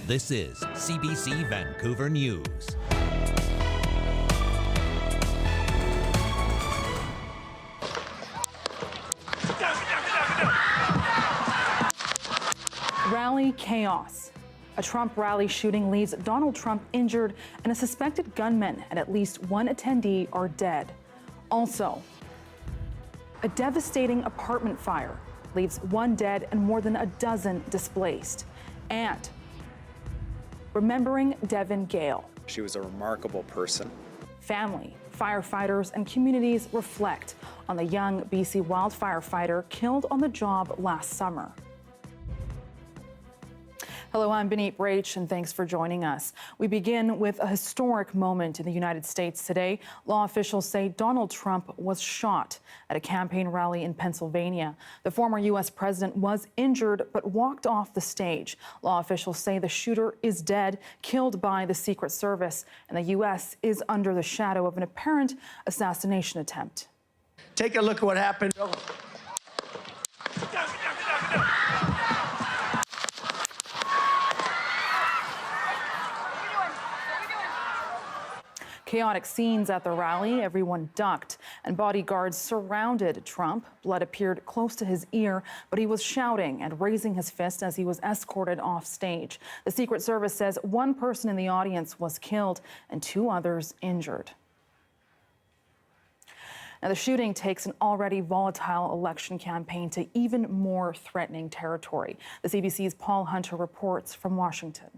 This is CBC Vancouver News. Rally chaos. A Trump rally shooting leaves Donald Trump injured, and a suspected gunman and at least one attendee are dead. Also, a devastating apartment fire leaves one dead and more than a dozen displaced. And remembering Devin Gale. She was a remarkable person. Family, firefighters, and communities reflect on the young BC wildfire fighter killed on the job last summer. Hello, I'm Baneet Braich, and thanks for joining us. We begin with a historic moment in the United States today. Law officials say Donald Trump was shot at a campaign rally in Pennsylvania. The former U.S. president was injured but walked off the stage. Law officials say the shooter is dead, killed by the Secret Service, and the U.S. is under the shadow of an apparent assassination attempt. Take a look at what happened. Chaotic scenes at the rally. Everyone ducked, and bodyguards surrounded Trump. Blood appeared close to his ear, but he was shouting and raising his fist as he was escorted off stage. The Secret Service says one person in the audience was killed and two others injured. Now, the shooting takes an already volatile election campaign to even more threatening territory. The CBC's Paul Hunter reports from Washington.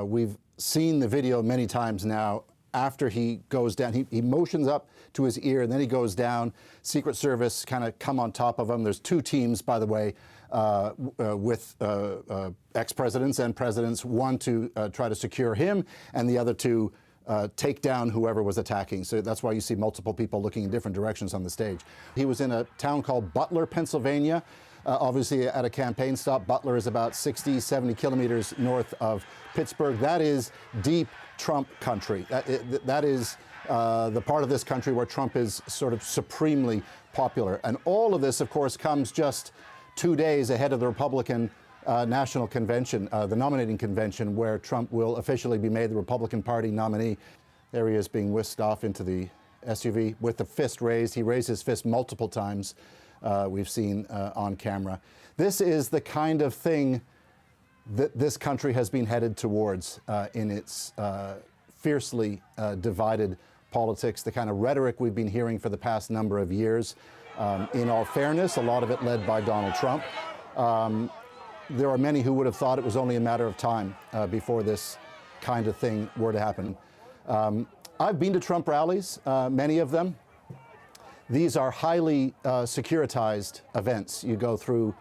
We've seen the video many times now. After he goes down, he motions up to his ear, and then he goes down. Secret Service kind of come on top of him. There's two teams, by the way, with ex-presidents and presidents, one to try to secure him, and the other to take down whoever was attacking. So that's why you see multiple people looking in different directions on the stage. He was in a town called Butler, Pennsylvania. Obviously at a campaign stop. Butler is about 60, 70 kilometers north of Pittsburgh. That is deep Trump country. That is the part of this country where Trump is sort of supremely popular. And all of this, of course, comes just 2 days ahead of the Republican National Convention, the nominating convention, where Trump will officially be made the Republican Party nominee. There he is being whisked off into the SUV with the fist raised. He raised his fist multiple times. We've seen on camera. This is the kind of thing that this country has been headed towards in its fiercely divided politics, the kind of rhetoric we've been hearing for the past number of years. In all fairness, a lot of it led by Donald Trump. There are many who would have thought it was only a matter of time before this kind of thing were to happen. I've been to Trump rallies, many of them. These are highly securitized events. You go through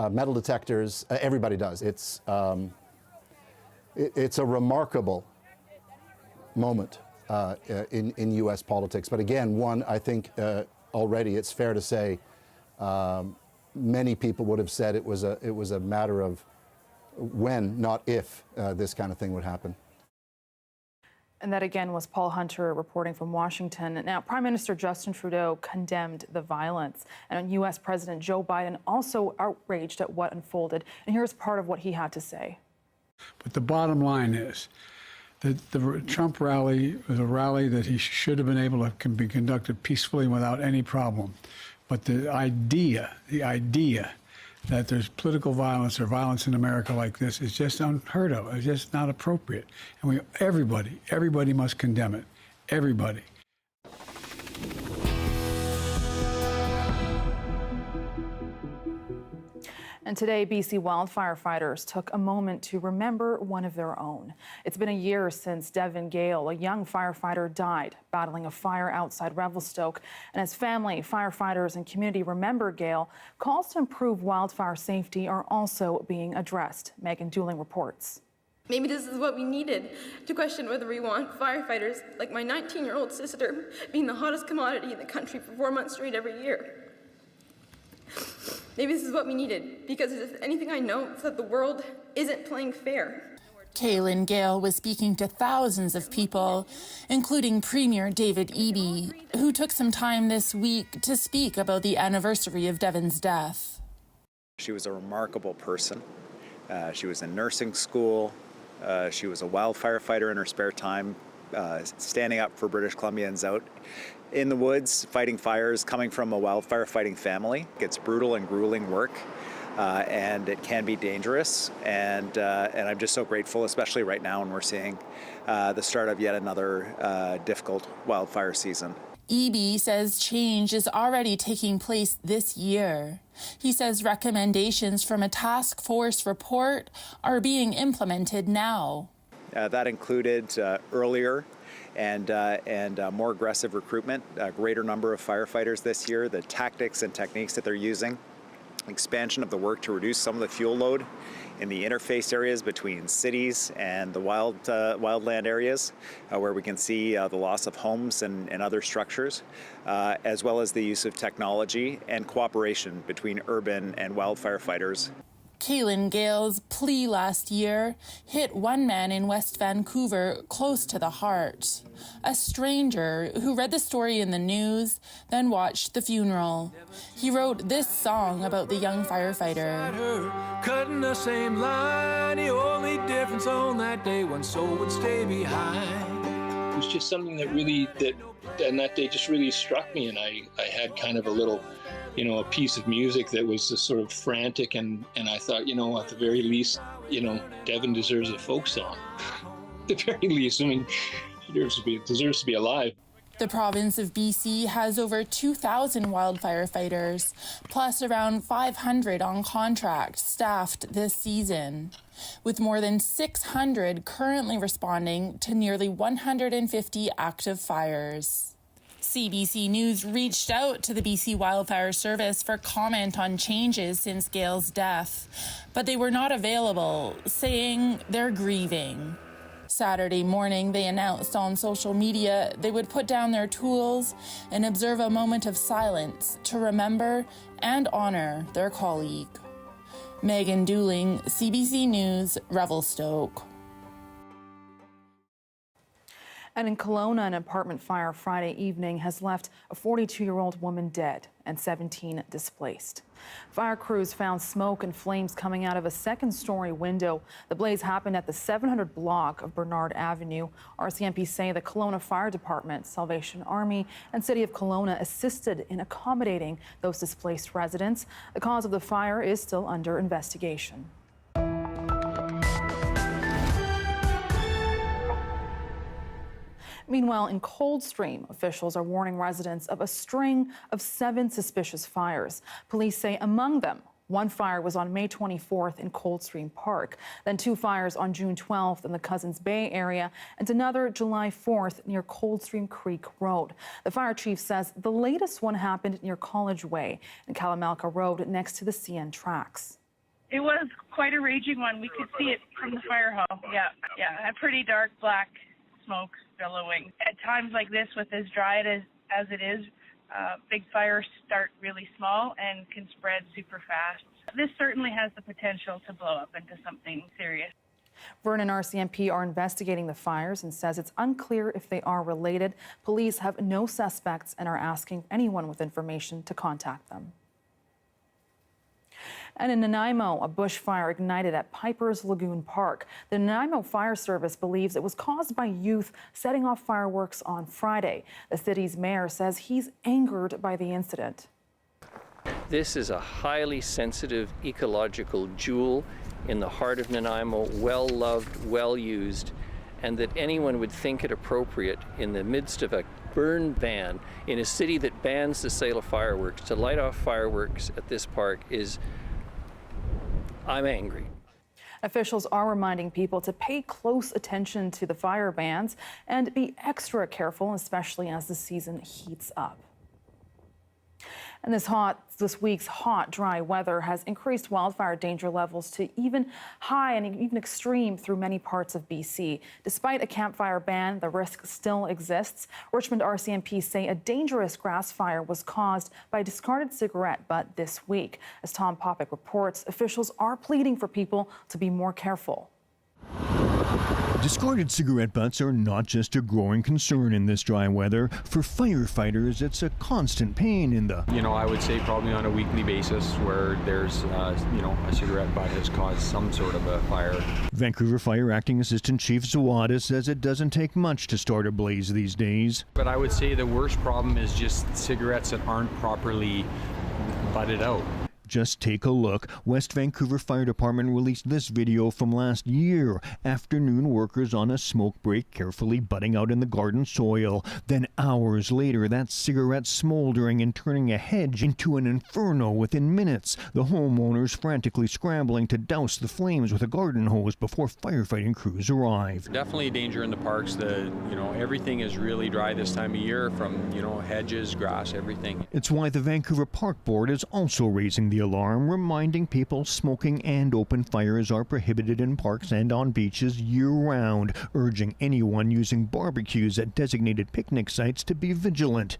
metal detectors. Everybody does. It's a remarkable moment in U.S. politics. But again, one I think already it's fair to say many people would have said it was a matter of when, not if, this kind of thing would happen. And that again was Paul Hunter reporting from Washington. Now, Prime Minister Justin Trudeau condemned the violence, and U.S. President Joe Biden also outraged at what unfolded. And here's part of what he had to say. But the bottom line is that the Trump rally was a rally that he should have been able to be conducted peacefully without any problem. But the idea that there's political violence or violence in America like this is just unheard of. It's just not appropriate. And everybody must condemn it. Everybody. And today, BC wildfire fighters took a moment to remember one of their own. It's been a year since Devin Gale, a young firefighter, died battling a fire outside Revelstoke. And as family, firefighters, and community remember Gale, calls to improve wildfire safety are also being addressed. Megan Dueling reports. Maybe this is what we needed to question whether we want firefighters, like my 19-year-old sister, being the hottest commodity in the country for 4 months straight every year. Maybe this is what we needed, because if anything I know, it's that the world isn't playing fair. Kaylin Gale was speaking to thousands of people, including Premier David Eby, who took some time this week to speak about the anniversary of Devin's death. She was a remarkable person. She was in nursing school. She was a wildfire fighter in her spare time, standing up for British Columbians out in the woods, fighting fires, coming from a wildfire fighting family. It's brutal and grueling work, and it can be dangerous. And I'm just so grateful, especially right now when we're seeing the start of yet another difficult wildfire season. Eby says change is already taking place this year. He says recommendations from a task force report are being implemented now. That included earlier and more aggressive recruitment, a greater number of firefighters this year, the tactics and techniques that they're using, expansion of the work to reduce some of the fuel load in the interface areas between cities and the wildland areas, where we can see the loss of homes and other structures, as well as the use of technology and cooperation between urban and wildfire fighters. Kaylin Gale's plea last year hit one man in West Vancouver close to the heart. A stranger who read the story in the news, then watched the funeral. He wrote this song about the young firefighter. Cutting the same line, the only difference on that day, one soul would stay behind. It was just something that day just really struck me, and I had kind of a little, a piece of music that was just sort of frantic, and I thought, at the very least, Devon deserves a folk song. At the very least, he deserves to be alive. The province of BC has over 2,000 wildfire fighters, plus around 500 on contract staffed this season, with more than 600 currently responding to nearly 150 active fires. CBC News reached out to the BC Wildfire Service for comment on changes since Gale's death, but they were not available, saying they're grieving. Saturday morning, they announced on social media they would put down their tools and observe a moment of silence to remember and honor their colleague. Megan Dueling, CBC News, Revelstoke. And in Colona, an apartment fire Friday evening has left a 42-year-old woman dead and 17 displaced. Fire crews found smoke and flames coming out of a second-story window. The blaze happened at the 700 block of Pandora Avenue. RCMP say the Colona Fire Department, Salvation Army, and City of Colona assisted in accommodating those displaced residents. The cause of the fire is still under investigation. Meanwhile, in Coldstream, officials are warning residents of a string of 7 suspicious fires. Police say among them, one fire was on May 24th in Coldstream Park, then 2 fires on June 12th in the Cousins Bay area, and another July 4th near Coldstream Creek Road. The fire chief says the latest one happened near College Way and Kalamalka Road next to the CN tracks. It was quite a raging one. We could see it from the fire hall. Yeah, a pretty dark black smoke billowing. At times like this, with as dry as it is, big fires start really small and can spread super fast. This certainly has the potential to blow up into something serious. Vernon RCMP are investigating the fires and says it's unclear if they are related. Police have no suspects and are asking anyone with information to contact them. And in Nimo, a bushfire ignited at Piper's Lagoon Park. The Nimo Fire Service believes it was caused by youth setting off fireworks on Friday. The city's mayor says he's angered by the incident. This is a highly sensitive ecological jewel in the heart of Nanaimo, well loved, well used, and that anyone would think it appropriate in the midst of a burn ban in a city that bans the sale of fireworks to light off fireworks at this park is, I'm angry. Officials are reminding people to pay close attention to the fire bans and be extra careful, especially as the season heats up. And this week's hot, dry weather has increased wildfire danger levels to even high and even extreme through many parts of BC. Despite a campfire ban, the risk still exists. Richmond RCMP say a dangerous grass fire was caused by a discarded cigarette butt this week. As Tom Popick reports, officials are pleading for people to be more careful. Discarded cigarette butts are not just a growing concern in this dry weather. For firefighters, it's a constant pain in the... I would say probably on a weekly basis where there's, a cigarette butt has caused some sort of a fire. Vancouver Fire Acting Assistant Chief Zawada says it doesn't take much to start a blaze these days. But I would say the worst problem is just cigarettes that aren't properly butted out. Just take a look. West Vancouver Fire Department released this video from last year. Afternoon workers on a smoke break carefully butting out in the garden soil. Then hours later, that cigarette smoldering and turning a hedge into an inferno within minutes. The homeowners frantically scrambling to douse the flames with a garden hose before firefighting crews arrived. Definitely danger in the parks. Everything is really dry this time of year, from, hedges, grass, everything. It's why the Vancouver Park Board is also raising the alarm, reminding people smoking and open fires are prohibited in parks and on beaches year-round, urging anyone using barbecues at designated picnic sites to be vigilant.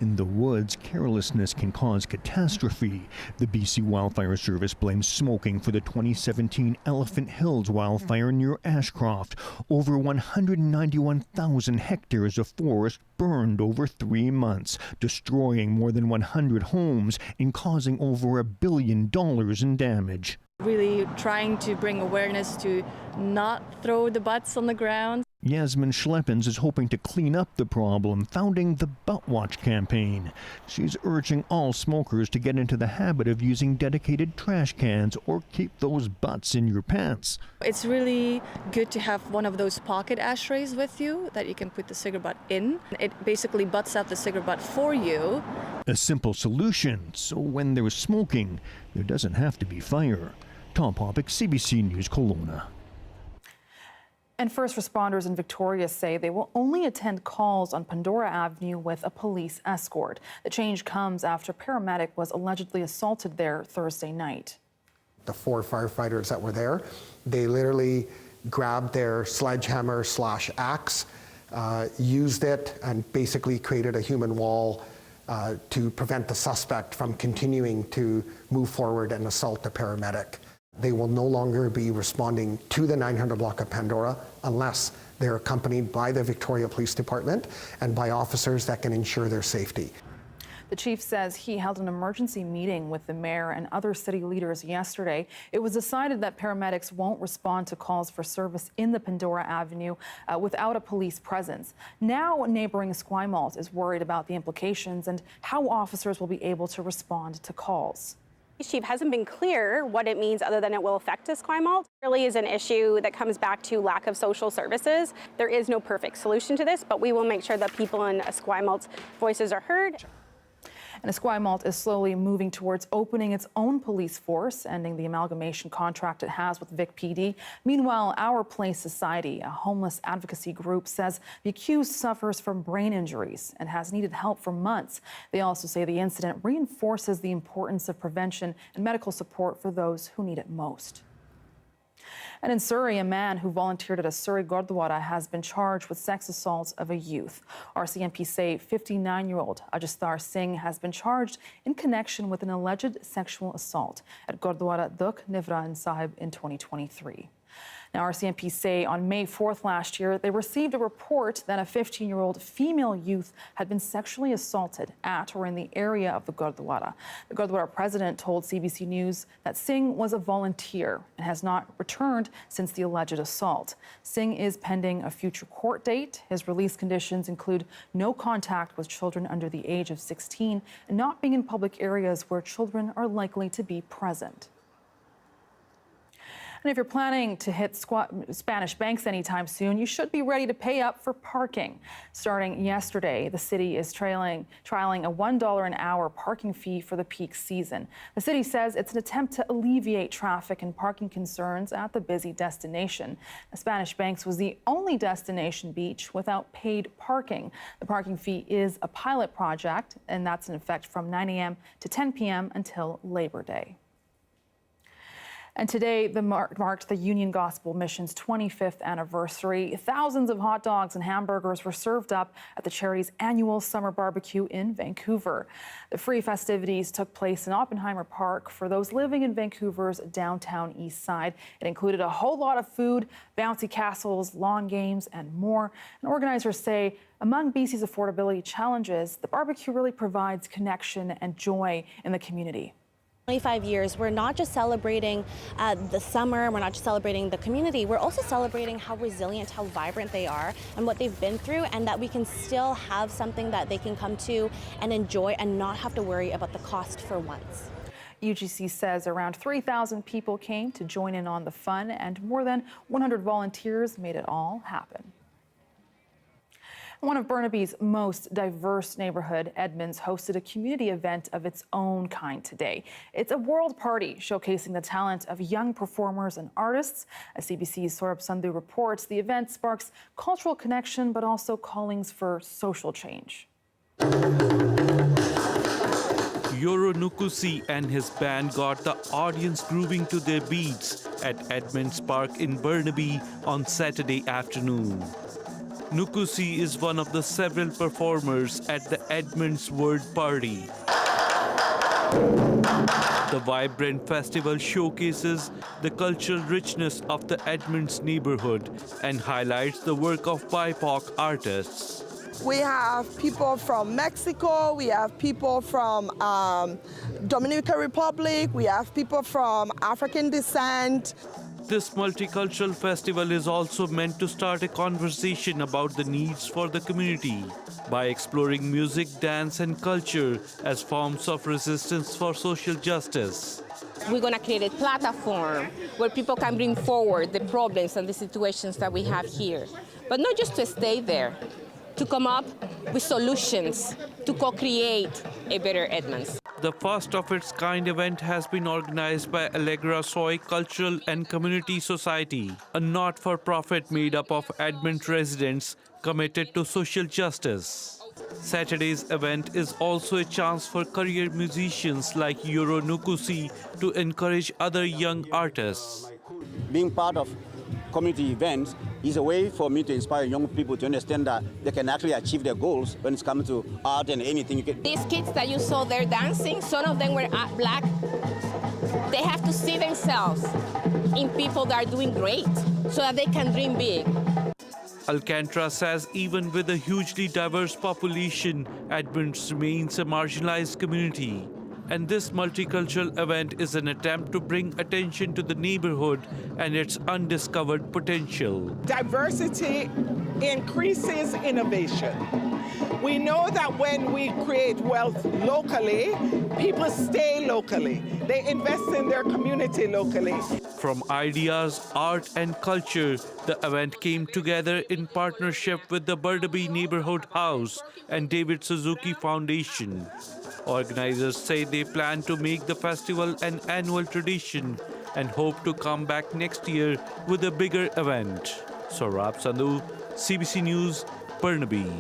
In the woods, carelessness can cause catastrophe. The BC Wildfire Service blames smoking for the 2017 Elephant Hills wildfire near Ashcroft. Over 191,000 hectares of forest burned over 3 months, destroying more than 100 homes and causing over $1 billion in damage. Really trying to bring awareness to not throw the butts on the ground. Yasmin Schleppens is hoping to clean up the problem, founding the Butt Watch campaign. She's urging all smokers to get into the habit of using dedicated trash cans or keep those butts in your pants. It's really good to have one of those pocket ashtrays with you that you can put the cigarette butt in. It basically butts out the cigarette butt for you. A simple solution, so when there's smoking, there doesn't have to be fire. Tom Popick, CBC News, Colona. And first responders in Victoria say they will only attend calls on Pandora Avenue with a police escort. The change comes after a paramedic was allegedly assaulted there Thursday night. The 4 firefighters that were there, they literally grabbed their sledgehammer/axe, used it, and basically created a human wall to prevent the suspect from continuing to move forward and assault the paramedic. They will no longer be responding to the 900 block of Pandora unless they're accompanied by the Victoria Police Department and by officers that can ensure their safety. The chief says he held an emergency meeting with the mayor and other city leaders yesterday. It was decided that paramedics won't respond to calls for service in the Pandora Avenue without a police presence. Now, neighboring Esquimalt is worried about the implications and how officers will be able to respond to calls. Chief hasn't been clear what it means other than it will affect Esquimalt. It really is an issue that comes back to lack of social services. There is no perfect solution to this, but we will make sure that people in Esquimalt's voices are heard. And Esquimalt is slowly moving towards opening its own police force, ending the amalgamation contract it has with Vic PD. Meanwhile, Our Place Society, a homeless advocacy group, says the accused suffers from brain injuries and has needed help for months. They also say the incident reinforces the importance of prevention and medical support for those who need it most. And in Surrey, a man who volunteered at a Surrey Gurdwara has been charged with sex assault of a youth. RCMP say 59-year-old Ajastar Singh has been charged in connection with an alleged sexual assault at Gurdwara Dukh Nivran Sahib in 2023. Now, RCMP say on May 4th last year, they received a report that a 15-year-old female youth had been sexually assaulted at or in the area of the Gurdwara. The Gurdwara president told CBC News that Singh was a volunteer and has not returned since the alleged assault. Singh is pending a future court date. His release conditions include no contact with children under the age of 16 and not being in public areas where children are likely to be present. And if you're planning to hit Spanish banks anytime soon, you should be ready to pay up for parking. Starting yesterday, the city is trialing a $1 an hour parking fee for the peak season. The city says it's an attempt to alleviate traffic and parking concerns at the busy destination. The Spanish Banks was the only destination beach without paid parking. The parking fee is a pilot project, and that's in effect from 9 a.m. to 10 p.m. until Labor Day. And today marked the Union Gospel Mission's 25th anniversary. Thousands of hot dogs and hamburgers were served up at the charity's annual summer barbecue in Vancouver. The free festivities took place in Oppenheimer Park for those living in Vancouver's downtown east side. It included a whole lot of food, bouncy castles, lawn games, and more. And organizers say among BC's affordability challenges, the barbecue really provides connection and joy in the community. 25 years, we're not just celebrating the summer, we're not just celebrating the community, we're also celebrating how resilient, how vibrant they are and what they've been through, and that we can still have something that they can come to and enjoy and not have to worry about the cost for once. UGC says around 3,000 people came to join in on the fun, and more than 100 volunteers made it all happen. One of Burnaby's most diverse neighborhood, Edmonds, hosted a community event of its own kind today. It's a world party showcasing the talent of young performers and artists. As CBC's Saurabh Sandhu reports, the event sparks cultural connection, but also callings for social change. Yoro Nukusi and his band got the audience grooving to their beats at Edmonds Park in Burnaby on Saturday afternoon. Nukusi is one of the several performers at the Edmonds World Party. The vibrant festival showcases the cultural richness of the Edmonds neighborhood and highlights the work of BIPOC artists. We have people from Mexico, we have people from Dominican Republic, we have people from African descent. This multicultural festival is also meant to start a conversation about the needs for the community by exploring music, dance, and culture as forms of resistance for social justice. We're going to create a platform where people can bring forward the problems and the situations that we have here, but not just to stay there, to come up with solutions to co-create a better Edmonds. The first of its kind event has been organized by Allegra Soy Cultural and Community Society, a not-for-profit made up of Edmonds residents committed to social justice. Saturday's event is also a chance for career musicians like Yoro Nukusi to encourage other young artists. Being part of community events is a way for me to inspire young people to understand that they can actually achieve their goals when it comes to art and anything. These kids that you saw there dancing, some of them were black. They have to see themselves in people that are doing great so that they can dream big. Alcantara says even with a hugely diverse population, Edmonds remains a marginalized community. And this multicultural event is an attempt to bring attention to the neighborhood and its undiscovered potential. Diversity increases innovation. We know that when we create wealth locally, people stay locally. They invest in their community locally. From ideas, art, and culture, the event came together in partnership with the Burnaby Neighborhood House and David Suzuki Foundation. Organizers say they plan to make the festival an annual tradition and hope to come back next year with a bigger event. Saurabh Sandhu, CBC News, Burnaby.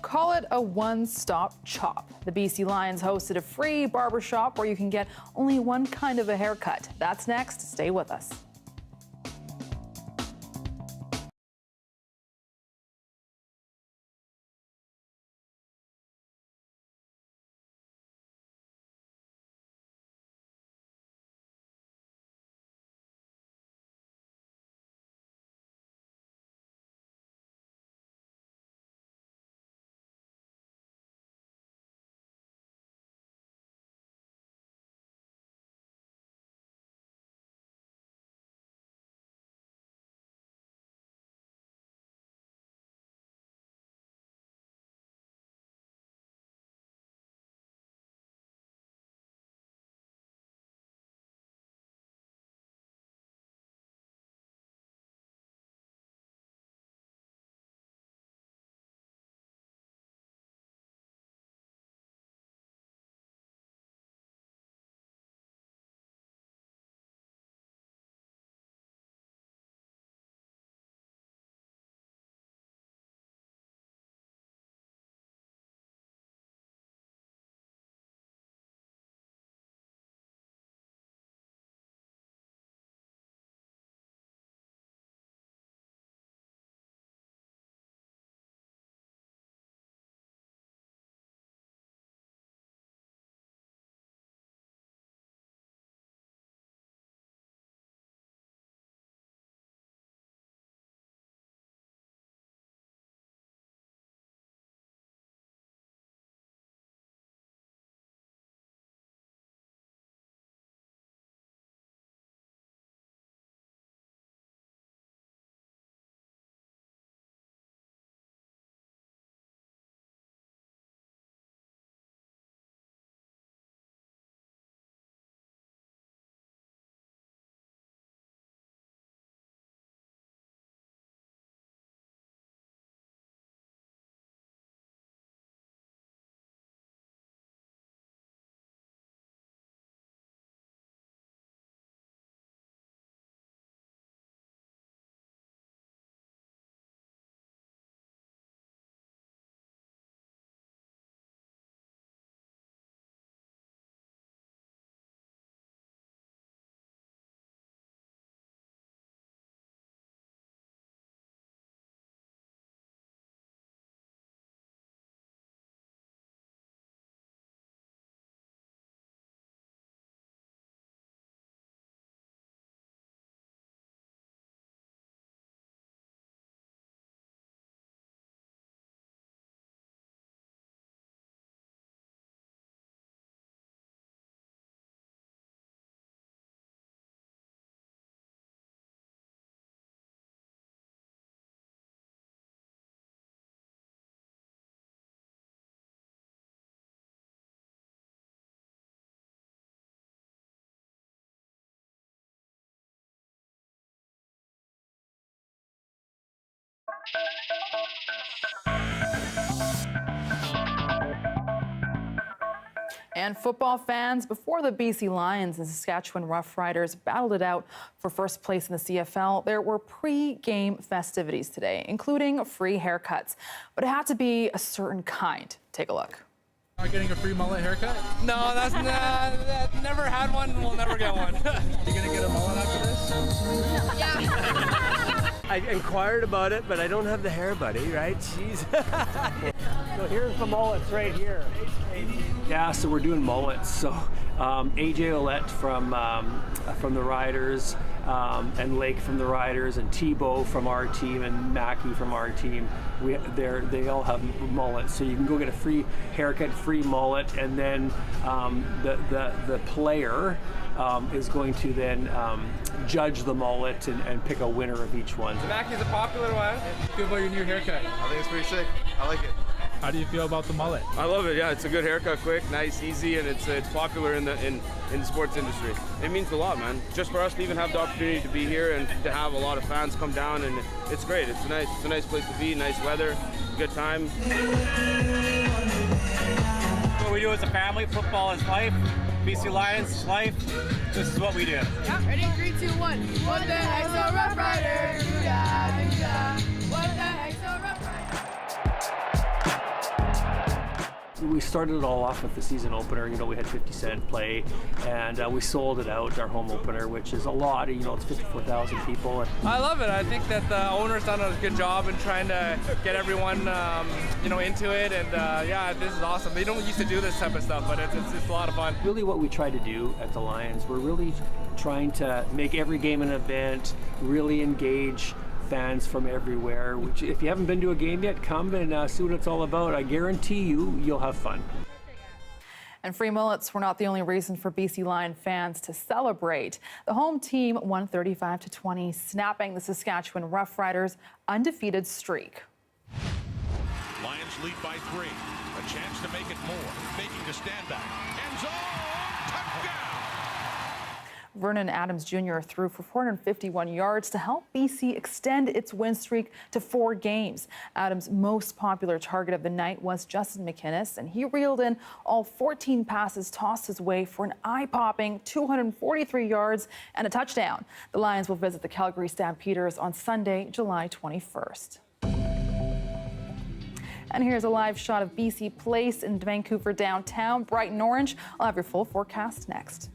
Call it a one-stop shop. The BC Lions hosted a free barbershop where you can get only one kind of a haircut. That's next. Stay with us. And football fans, before the BC Lions and Saskatchewan Roughriders battled it out for first place in the CFL, there were pre-game festivities today, including free haircuts. But it had to be a certain kind. Take a look. Not getting a free mullet haircut? No, that's never had one and we'll never get one. You gonna get a mullet after this? Yeah. I inquired about it, but I don't have the hair, buddy, right? Jeez. So here's the mullets right here. Yeah, so we're doing mullets. So AJ Olette from the Riders, and Lake from the Riders, and Tebow from our team, and Mackey from our team. They all have mullets, so you can go get a free haircut, free mullet, and then the player is going to then judge the mullet and pick a winner of each one. Mackey's a popular one. How do you feel about your new haircut? I think it's pretty sick. I like it. How do you feel about the mullet? I love it. Yeah, it's a good haircut, quick, nice, easy, and it's popular in the sports industry. It means a lot, man. Just for us to even have the opportunity to be here and to have a lot of fans come down, and it's great. It's a nice place to be. Nice weather, good time. What we do as a family, football is life. BC Lions is life. This is what we do. Yeah, ready? 3, 2, 1. What the heck's a Rough Rider? Do-da, do-da. What the heck's a Rough Rider? We started it all off with the season opener. We had 50 Cent play, and we sold it out, our home opener, which is a lot. It's 54,000 people. I love it. I think that the owner's done a good job in trying to get everyone, into it. And yeah, this is awesome. They don't used to do this type of stuff, but it's a lot of fun. Really, what we try to do at the Lions, we're really trying to make every game an event, really engage fans from everywhere. Which, if you haven't been to a game yet, come and see what it's all about. I guarantee you'll have fun. And free mullets were not the only reason for BC Lion fans to celebrate. The home team won 35-20, snapping the Saskatchewan Roughriders' undefeated streak. Lions lead by 3. A chance to make it more. Making the stand back. End zone. Touchdown. Vernon Adams Jr. threw for 451 yards to help BC extend its win streak to 4 games. Adams' most popular target of the night was Justin McInnes, and he reeled in all 14 passes tossed his way for an eye-popping 243 yards and a touchdown. The Lions will visit the Calgary Stampeders on Sunday, July 21st. And here's a live shot of BC Place in Vancouver downtown, bright and orange. I'll have your full forecast next.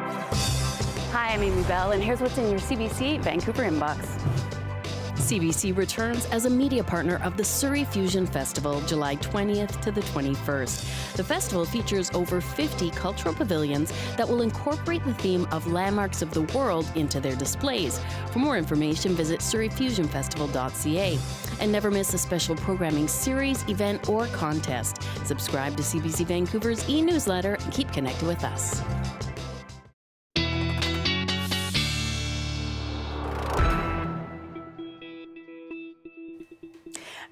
Hi, I'm Amy Bell, and here's what's in your CBC Vancouver inbox. CBC returns as a media partner of the Surrey Fusion Festival, July 20th to the 21st. The festival features over 50 cultural pavilions that will incorporate the theme of landmarks of the world into their displays. For more information, visit surreyfusionfestival.ca. And never miss a special programming series, event, or contest. Subscribe to CBC Vancouver's e-newsletter and keep connected with us.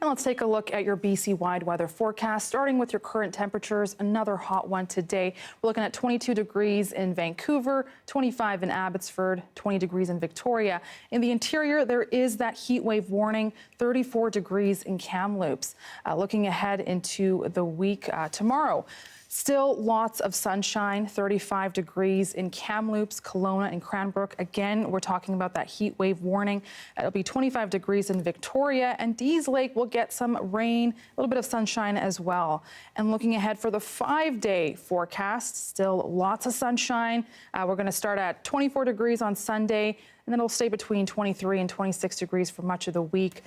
And let's take a look at your BC-wide weather forecast, starting with your current temperatures. Another hot one today. We're looking at 22 degrees in Vancouver, 25 in Abbotsford, 20 degrees in Victoria. In the interior, there is that heat wave warning, 34 degrees in Kamloops. Looking ahead into the week tomorrow. Still lots of sunshine, 35 degrees in Kamloops, Colona, and Cranbrook. Again, we're talking about that heat wave warning. It'll be 25 degrees in Victoria, and Dease Lake will get some rain, a little bit of sunshine as well. And looking ahead for the 5-day forecast, still lots of sunshine. We're going to start at 24 degrees on Sunday, and then it'll stay between 23 and 26 degrees for much of the week.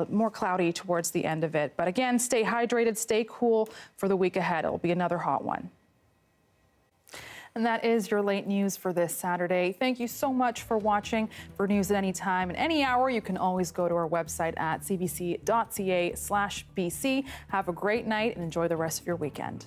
More cloudy towards the end of it. But again, stay hydrated, stay cool for the week ahead. It'll be another hot one. And that is your late news for this Saturday. Thank you so much for watching. For news at any time and any hour, you can always go to our website at cbc.ca/BC. Have a great night and enjoy the rest of your weekend.